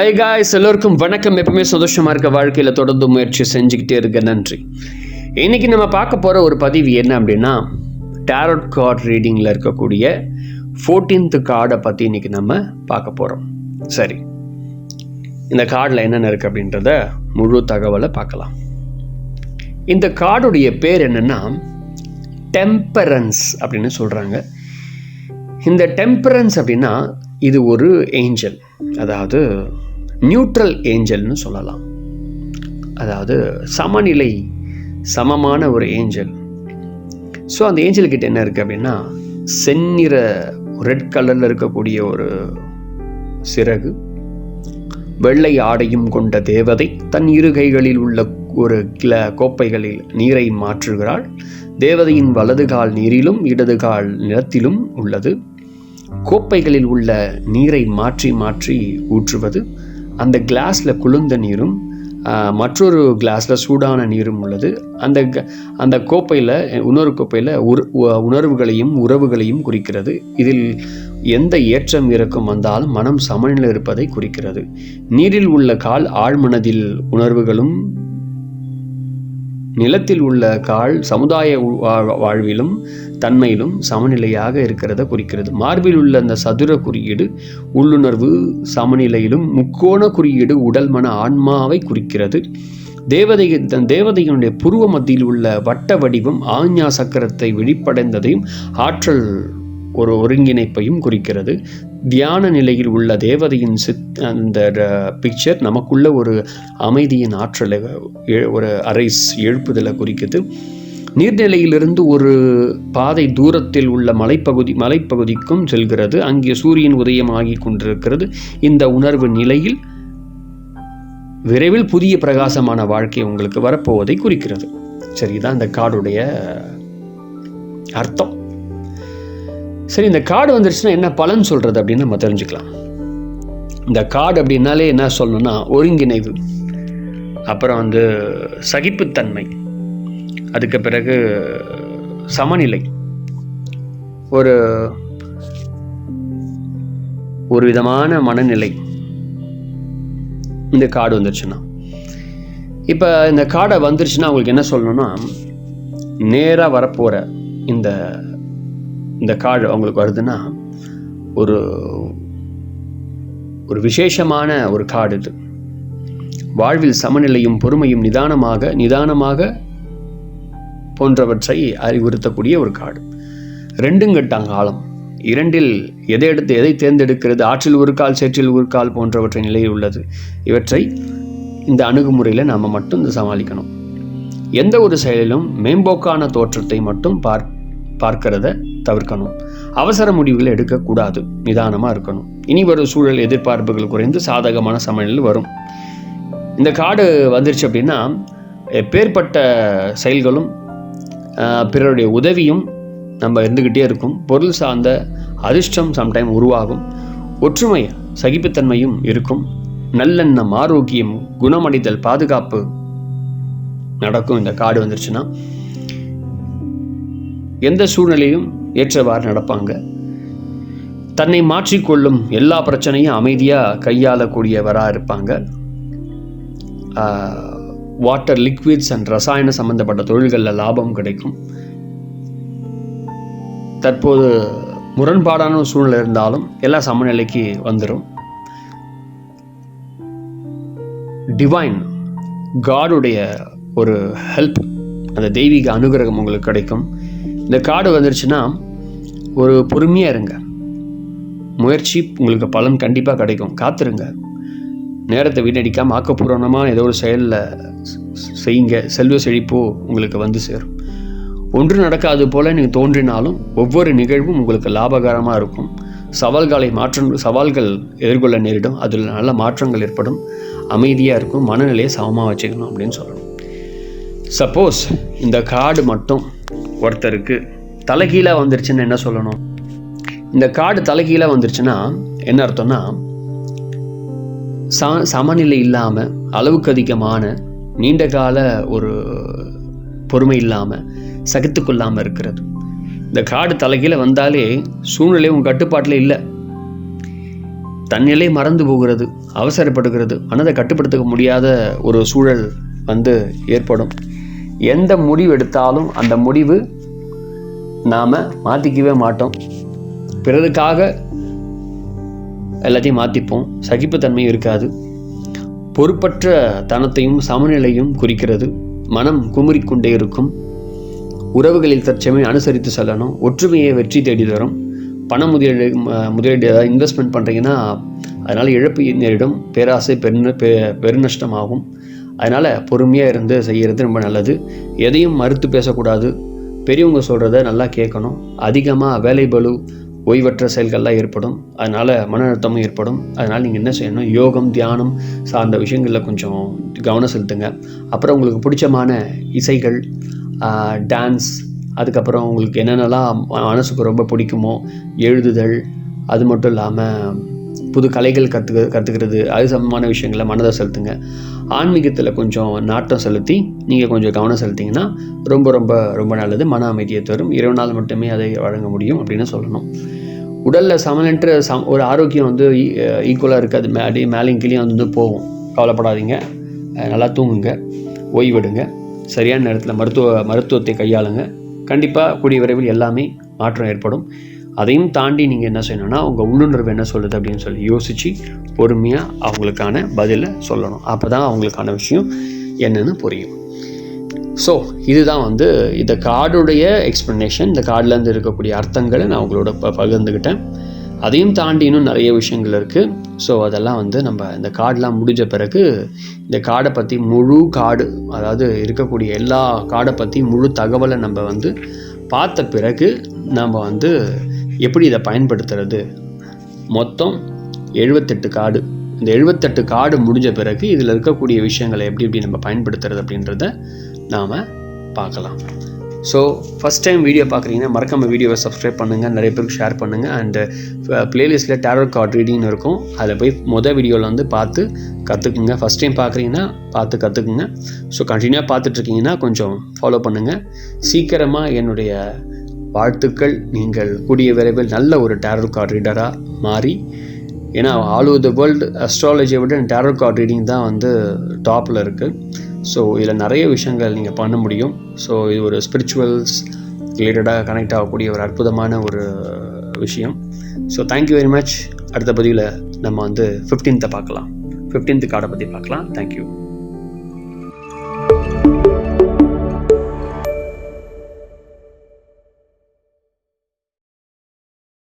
High guys, எல்லோருக்கும் வணக்கம். எப்பவுமே சந்தோஷமாக இருக்க, வாழ்க்கையில் தொடர்ந்து முயற்சி செஞ்சுக்கிட்டே இருக்க. நன்றி. இன்றைக்கி நம்ம பார்க்க போகிற ஒரு பதிவு என்ன அப்படின்னா, டேரோட் கார்ட் ரீடிங்கில் இருக்கக்கூடிய 14th கார்டை பற்றி இன்றைக்கி நம்ம பார்க்க போகிறோம். சரி, இந்த கார்டில் என்னென்ன இருக்குது அப்படின்றத முழு தகவலை பார்க்கலாம். இந்த கார்டுடைய பேர் என்னென்னா டெம்பரன்ஸ் அப்படின்னு சொல்கிறாங்க. இந்த டெம்பரன்ஸ் அப்படின்னா இது ஒரு ஏஞ்சல், அதாவது நியூட்ரல் ஏஞ்சல்னு சொல்லலாம். அதாவது சமநிலை, சமமான ஒரு ஏஞ்சல். ஸோ அந்த ஏஞ்சல்கிட்ட என்ன இருக்குது அப்படின்னா, செந்நிற ரெட் கலரில் இருக்கக்கூடிய ஒரு சிறகு, வெள்ளை ஆடையும் கொண்ட தேவதை தன் இரு கைகளில் உள்ள ஒரு கோப்பைகளில் நீரை மாற்றுகிறாள். தேவதையின் வலது கால் நீரிலும் இடது கால் நிலத்திலும் உள்ளது. கோப்பைகளில் உள்ள நீரை மாற்றி மாற்றி ஊற்றுவது. அந்த கிளாஸில் குளிர்ந்த நீரும் மற்றொரு கிளாஸில் சூடான நீரும் உள்ளது. அந்த கோப்பையில், இன்னொரு கோப்பையில் உணர்வுகளையும் உறவுகளையும் குறிக்கிறது. இதில் எந்த ஏற்றம் இறக்கம் வந்தாலும் மனம் சமநிலை இருப்பதை குறிக்கிறது. நீரில் உள்ள கால் ஆழ்மனதில் உணர்வுகளும், நிலத்தில் உள்ள கால் சமுதாய வாழ்விலும் தன்மையிலும் சமநிலையாக இருக்கிறத குறிக்கிறது. மார்பில் உள்ள அந்த சதுர குறியீடு உள்ளுணர்வு சமநிலையிலும், முக்கோண குறியீடு உடல் மன ஆன்மாவை குறிக்கிறது. தேவதையினுடைய புருவ மத்தியில் உள்ள வட்ட வடிவம் ஆஞ்ஞா சக்கரத்தை வெளிப்படைந்ததையும் ஆற்றல் ஒரு ஒருங்கிணைப்பையும் குறிக்கிறது. தியான நிலையில் உள்ள தேவதையின் அந்த பிக்சர் நமக்குள்ள ஒரு அமைதியின் ஆற்றலை, ஒரு அரைஸ் எழுப்புதலை குறிக்குது. நீர்நிலையிலிருந்து ஒரு பாதை தூரத்தில் உள்ள மலைப்பகுதிக்கும் செல்கிறது. அங்கே சூரியன் உதயமாகி கொண்டிருக்கிறது. இந்த உணர்வு நிலையில் விரைவில் புதிய பிரகாசமான வாழ்க்கை உங்களுக்கு வரப்போவதை குறிக்கிறது. சரிதான் இந்த கார்டுடைய அர்த்தம். சரி, இந்த கார்டு வந்துருச்சுன்னா என்ன பலன் சொல்கிறது அப்படின்னு நம்ம தெரிஞ்சுக்கலாம். இந்த கார்டு அப்படின்னாலே என்ன சொல்லணும்னா, ஒருங்கிணைவு, அப்புறம் சகிப்புத்தன்மை, அதுக்கு பிறகு சமநிலை, ஒரு விதமான மனநிலை இந்த கார்டு வந்துருச்சுன்னா. இப்போ இந்த கார்டை வந்துருச்சுன்னா உங்களுக்கு என்ன சொல்லணும்னா, நேராக வரப்போகிற இந்த கார்டு அவங்களுக்கு வருதுன்னா ஒரு விசேஷமான ஒரு கார்டு இது. வாழ்வில் சமநிலையும் பொறுமையும் நிதானமாக போன்றவற்றை அறிவுறுத்தக்கூடிய ஒரு கார்டு. 2 கட்டாங்காலம், 2இல் எதை தேர்ந்தெடுக்கிறது, ஆற்றில் ஒரு கால் சேற்றில் ஒரு கால் போன்றவற்றை நிலையில் உள்ளது. இவற்றை இந்த அணுகுமுறையில் நாம் மட்டும் சமாளிக்கணும். எந்த ஒரு செயலிலும் மேம்போக்கான தோற்றத்தை மட்டும் பார்க்கிறத தவிர்க்கணும். அவசர முடிவுகளை எடுக்கக்கூடாது, நிதானமாக இருக்கணும். இனி வரும் சூழல் எதிர்பார்ப்புகள் குறைந்து சாதகமான சமநிலையில் வரும். இந்த கார்டு வந்துருச்சு அப்படின்னா, எப்பேற்பட்ட செயல்களும் பிறருடைய உதவியும் நம்ம இருந்துக்கிட்டே இருக்கும். பொருள் சார்ந்த அதிர்ஷ்டம் சம்டைம் உருவாகும். ஒற்றுமை, சகிப்புத்தன்மையும் இருக்கும். நல்லெண்ணம், ஆரோக்கியம், குணமடைதல், பாதுகாப்பு நடக்கும். இந்த கார்டு வந்துருச்சுன்னா எந்த சூழ்நிலையும் ஏற்றவாறு நடப்பாங்க. தன்னை மாற்றிக்கொள்ளும், எல்லா பிரச்சனையும் அமைதியாக கையாளக்கூடியவராக இருப்பாங்க. வாட்டர், லிக்விட்ஸ் அண்ட் ரசாயன சம்பந்தப்பட்ட தொழில்களில் லாபம் கிடைக்கும். தற்போது முரண்பாடான சூழ்நிலை இருந்தாலும் எல்லாம் சமநிலைக்கு வந்துடும். டிவைன் காடுடைய ஒரு ஹெல்ப், அந்த தெய்வீக அனுகிரகம் உங்களுக்கு கிடைக்கும். இந்த கார்டு வந்துருச்சுன்னா ஒரு பொறுமையாக இருங்க. முயற்சி உங்களுக்கு பலன் கண்டிப்பாக கிடைக்கும். காத்திருங்க. நேரத்தை வீணடிக்காமல் ஆக்கப்பூர்வமான ஏதோ ஒரு செயலில் செய்யுங்க. செல்வ செழிப்போ உங்களுக்கு வந்து சேரும். ஒன்று நடக்காது போல நீங்கள் தோன்றினாலும் ஒவ்வொரு நிகழ்வும் உங்களுக்கு லாபகரமாக இருக்கும். சவால்கள் எதிர்கொள்ள நேரிடும். அதில் நல்ல மாற்றங்கள் ஏற்படும். அமைதியாக இருக்கும். மனநிலையை சமமாக வச்சுக்கணும் அப்படின்னு சொல்லணும். சப்போஸ் இந்த கார்டு மட்டும் ஒருத்தருக்கு தலைகீழாக வந்துருச்சுன்னு என்ன சொல்லணும்? இந்த கார்டு தலைகீழாக வந்துருச்சுன்னா என்ன அர்த்தம்னா, சமநிலை இல்லாமல், அளவுக்கு அதிகமான நீண்ட கால ஒரு பொறுமை இல்லாமல், சகித்துக்கொள்ளாமல் இருக்கிறது. இந்த கார்டு தலைகீழ வந்தாலே சூழ்நிலை உங்கள் கட்டுப்பாட்டில் இல்லை. தன்னிலை மறந்து போகிறது, அவசரப்படுகிறது, மனதை கட்டுப்படுத்த முடியாத ஒரு சூழல் வந்து ஏற்படும். எந்த முடிவு எடுத்தாலும் அந்த முடிவு நாம் மாற்றிக்கவே மாட்டோம். பிறருக்காக எல்லாத்தையும் மாற்றிப்போம். சகிப்புத்தன்மையும் இருக்காது. பொறுப்பற்ற தனத்தையும் சமநிலையும் குறிக்கிறது. மனம் குமுறிக்கொண்டே இருக்கும். உறவுகளில் தற்சமயம் அனுசரித்து செல்லணும். ஒற்றுமையை வெற்றி தேடி தரும். பண முதலீடு ஏதாவது இன்வெஸ்ட்மெண்ட் பண்ணுறீங்கன்னா அதனால் இழப்பு நேரிடும். பேராசை பெருநஷ்டமாகும். அதனால் பொறுமையாக இருந்து செய்கிறது ரொம்ப நல்லது. எதையும் மறுத்து பேசக்கூடாது. பெரியவங்க சொல்கிறத நல்லா கேட்கணும். அதிகமாக வேலை பளு, ஓய்வற்ற செயல்கள்லாம் ஏற்படும். அதனால் மன அழுத்தமும் ஏற்படும். அதனால் நீங்கள் என்ன செய்யணும், யோகம், தியானம் சார்ந்த விஷயங்களில் கொஞ்சம் கவனம் செலுத்துங்க. அப்புறம் உங்களுக்கு பிடிச்சமான இசைகள், டான்ஸ், அதுக்கப்புறம் உங்களுக்கு என்னென்னலாம் மனசுக்கு ரொம்ப பிடிக்குமோ எழுதுதல், அது மட்டும் இல்லாமல் புது கலைகள் கற்றுக்கிறது, அது சம்பந்தமான விஷயங்களை மனதை செலுத்துங்க. ஆன்மீகத்தில் கொஞ்சம் நாட்டம் செலுத்தி நீங்கள் கொஞ்சம் கவனம் செலுத்திங்கன்னா ரொம்ப ரொம்ப ரொம்ப நல்லது. மன அமைதியை தரும். இறைவனால் மட்டுமே அதை வழங்க முடியும் அப்படின்னு சொல்லணும். உடலில் சமநிலை ஒரு ஆரோக்கியம் வந்து ஈக்குவலாக இருக்காது. மேலேயும் கீழே வந்து போகும். கவலைப்படாதீங்க. நல்லா தூங்குங்க, ஓய்வெடுங்க, சரியான நேரத்தில் மருத்துவத்தை கையாளுங்க. கண்டிப்பாக கூடிய விரைவில் எல்லாமே மாற்றம் ஏற்படும். அதையும் தாண்டி நீங்கள் என்ன செய்யணும்னா உங்கள் உள்ளுணர்வு என்ன சொல்லுது அப்படின்னு சொல்லி யோசித்து பொறுமையாக அவங்களுக்கான பதிலை சொல்லணும். அப்போ தான் அவங்களுக்கான விஷயம் என்னென்னு புரியும். ஸோ இதுதான் வந்து இந்த கார்டுடைய எக்ஸ்ப்ளனேஷன். இந்த கார்டிலேருந்து இருக்கக்கூடிய அர்த்தங்களை நான் உங்களோட பகிர்ந்துக்கிட்டேன். அதையும் தாண்டி இன்னும் நிறைய விஷயங்கள் இருக்குது. ஸோ அதெல்லாம் வந்து நம்ம இந்த கார்டெலாம் முடிஞ்ச பிறகு இந்த கார்டை பற்றி முழு கார்டு, அதாவது இருக்கக்கூடிய எல்லா கார்டை பற்றி முழு தகவலை நம்ம வந்து பார்த்த பிறகு நம்ம வந்து எப்படி இதை பயன்படுத்துறது. மொத்தம் 78 கார்டு. இந்த 78 கார்டு முடிஞ்ச பிறகு இதில் இருக்கக்கூடிய விஷயங்களை எப்படி நம்ம பயன்படுத்துறது அப்படின்றத நாம் பார்க்கலாம். ஸோ ஃபஸ்ட் டைம் வீடியோ பார்க்குறீங்கன்னா மறக்காமல் வீடியோவை சப்ஸ்கிரைப் பண்ணுங்கள், நிறைய பேருக்கு ஷேர் பண்ணுங்கள். அண்டு ப்ளேலிஸ்ட்டில் டேரோ கார்ட் ரீடிங்னு இருக்கும். அதில் போய் வீடியோவில் வந்து பார்த்து கற்றுக்குங்க. ஃபஸ்ட் டைம் பார்க்குறீங்கன்னா பார்த்து கற்றுக்குங்க. ஸோ கண்டினியூவாக பார்த்துட்ருக்கீங்கன்னா கொஞ்சம் ஃபாலோ பண்ணுங்கள். சீக்கிரமாக என்னுடைய வாழ்த்துக்கள். நீங்கள் கூடிய விரைவில் நல்ல ஒரு டேரோ கார்ட் ரீடராக மாறி, ஏன்னா ஆல் ஓவர் த வேர்ல்டு அஸ்ட்ராலஜியை விட டேரோ கார்ட் ரீடிங் தான் வந்து டாப்பில் இருக்குது. ஸோ இதில் நிறைய விஷயங்கள் நீங்கள் பண்ண முடியும். ஸோ இது ஒரு ஸ்பிரிச்சுவல்ஸ் ரிலேட்டடாக கனெக்ட் ஆகக்கூடிய ஒரு அற்புதமான ஒரு விஷயம். So thank you very much. அடுத்த பதிவில் நம்ம வந்து 15th பார்க்கலாம். 15th கார்டை பற்றி பார்க்கலாம். தேங்க்யூ.